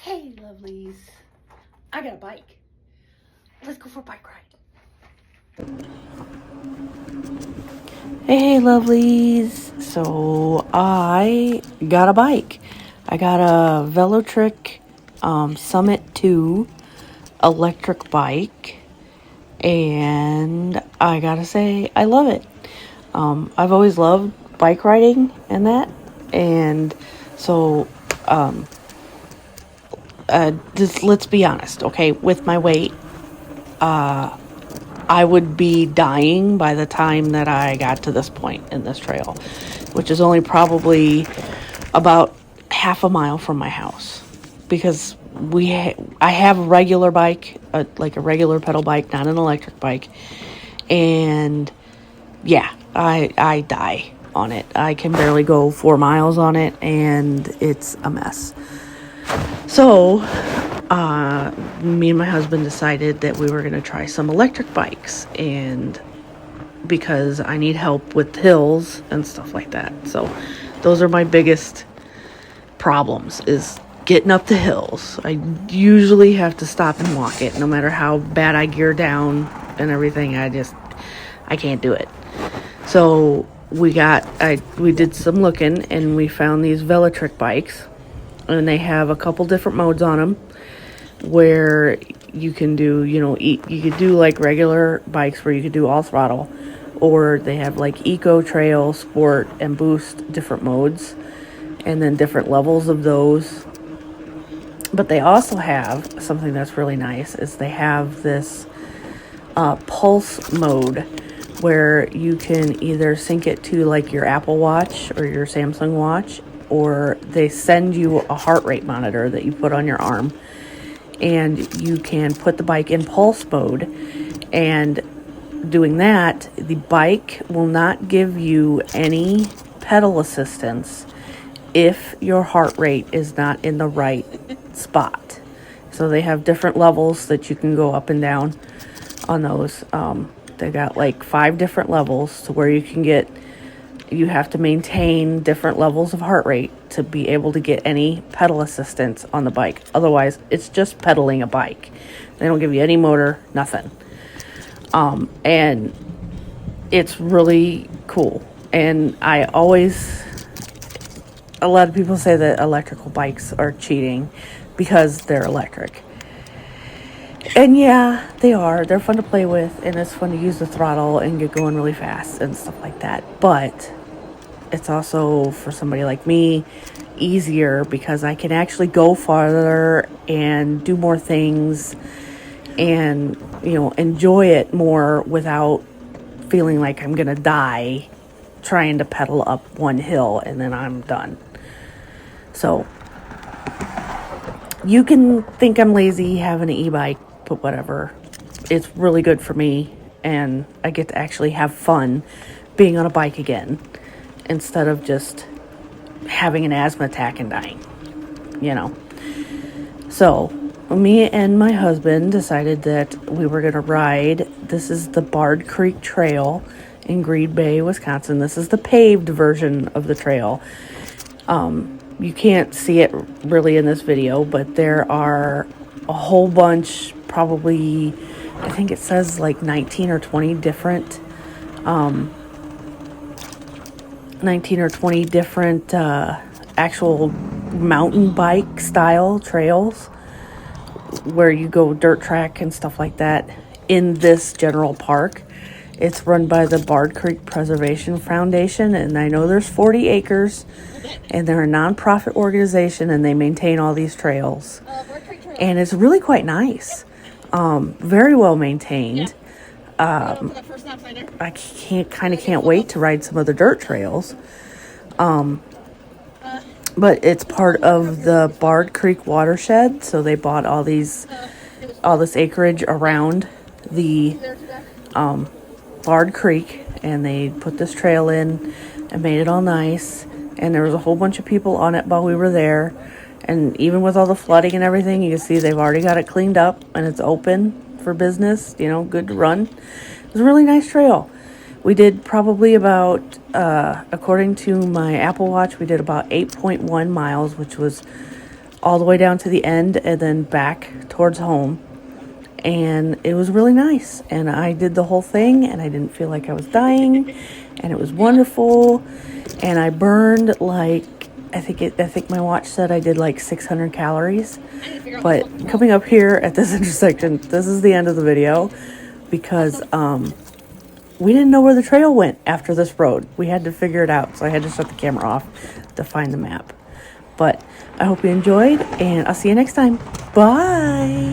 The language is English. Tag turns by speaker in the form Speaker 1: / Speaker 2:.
Speaker 1: Hey, lovelies. I got a bike. Let's go for a bike ride. Hey, lovelies. So I got a bike. I got a Velotric Summit 2 electric bike. And I gotta say, I love it. I've always loved bike riding and that. And so, just let's be honest, okay? With my weight, I would be dying by the time that I got to this point in this trail, which is only probably about half a mile from my house, because I have a regular bike, like a regular pedal bike, not an electric bike, and yeah, I die on it. I can barely go 4 miles on it, and it's a mess. So, me and my husband decided that we were going to try some electric bikes, and because I need help with hills and stuff like that. So, those are my biggest problems, is getting up the hills. I usually have to stop and walk it, no matter how bad I gear down and everything. I can't do it. So, we did some looking, and we found these Velotric bikes. And they have a couple different modes on them where you can do, you could do like regular bikes where you could do all throttle, or they have like eco, trail, sport, and boost, different modes, and then different levels of those. But they also have something that's really nice, is they have this pulse mode where you can either sync it to like your Apple Watch or your Samsung Watch, or they send you a heart rate monitor that you put on your arm, and you can put the bike in pulse mode. And doing that, the bike will not give you any pedal assistance if your heart rate is not in the right spot. So they have different levels that you can go up and down on those. They got like 5 different levels to where you have to maintain different levels of heart rate to be able to get any pedal assistance on the bike. Otherwise, it's just pedaling a bike. They don't give you any motor, nothing. And it's really cool. And a lot of people say that electrical bikes are cheating because they're electric. And yeah, they are. They're fun to play with, and it's fun to use the throttle and get going really fast and stuff like that. But it's also, for somebody like me, easier because I can actually go farther and do more things and, enjoy it more without feeling like I'm going to die trying to pedal up one hill and then I'm done. So, you can think I'm lazy having an e-bike, but whatever. It's really good for me, and I get to actually have fun being on a bike again, instead of just having an asthma attack and dying, So, me and my husband decided that we were going to ride. This is the Bard Creek Trail in Green Bay, Wisconsin. This is the paved version of the trail. You can't see it really in this video, but there are a whole bunch, probably, I think it says like 19 or 20 different actual mountain bike style trails where you go dirt track and stuff like that in this general park. It's run by the Bard Creek Preservation Foundation, and I know there's 40 acres, and they're a nonprofit organization, and they maintain all these trails. And it's really quite nice. Very well maintained. I can't wait to ride some of the dirt trails. But it's part of the Bard Creek watershed, so they bought all this acreage around the Bard Creek, and they put this trail in and made it all nice. And there was a whole bunch of people on it while we were there. And even with all the flooding and everything, you can see they've already got it cleaned up and it's open for business, good to run. It was a really nice trail. We did probably about, according to my Apple Watch, we did about 8.1 miles, which was all the way down to the end and then back towards home. And it was really nice. And I did the whole thing and I didn't feel like I was dying. And it was wonderful. And I burned like, I think my watch said I did like 600 calories. But coming up here at this intersection, this is the end of the video because we didn't know where the trail went after this road. We had to figure it out. So I had to shut the camera off to find the map. But I hope you enjoyed and I'll see you next time. Bye.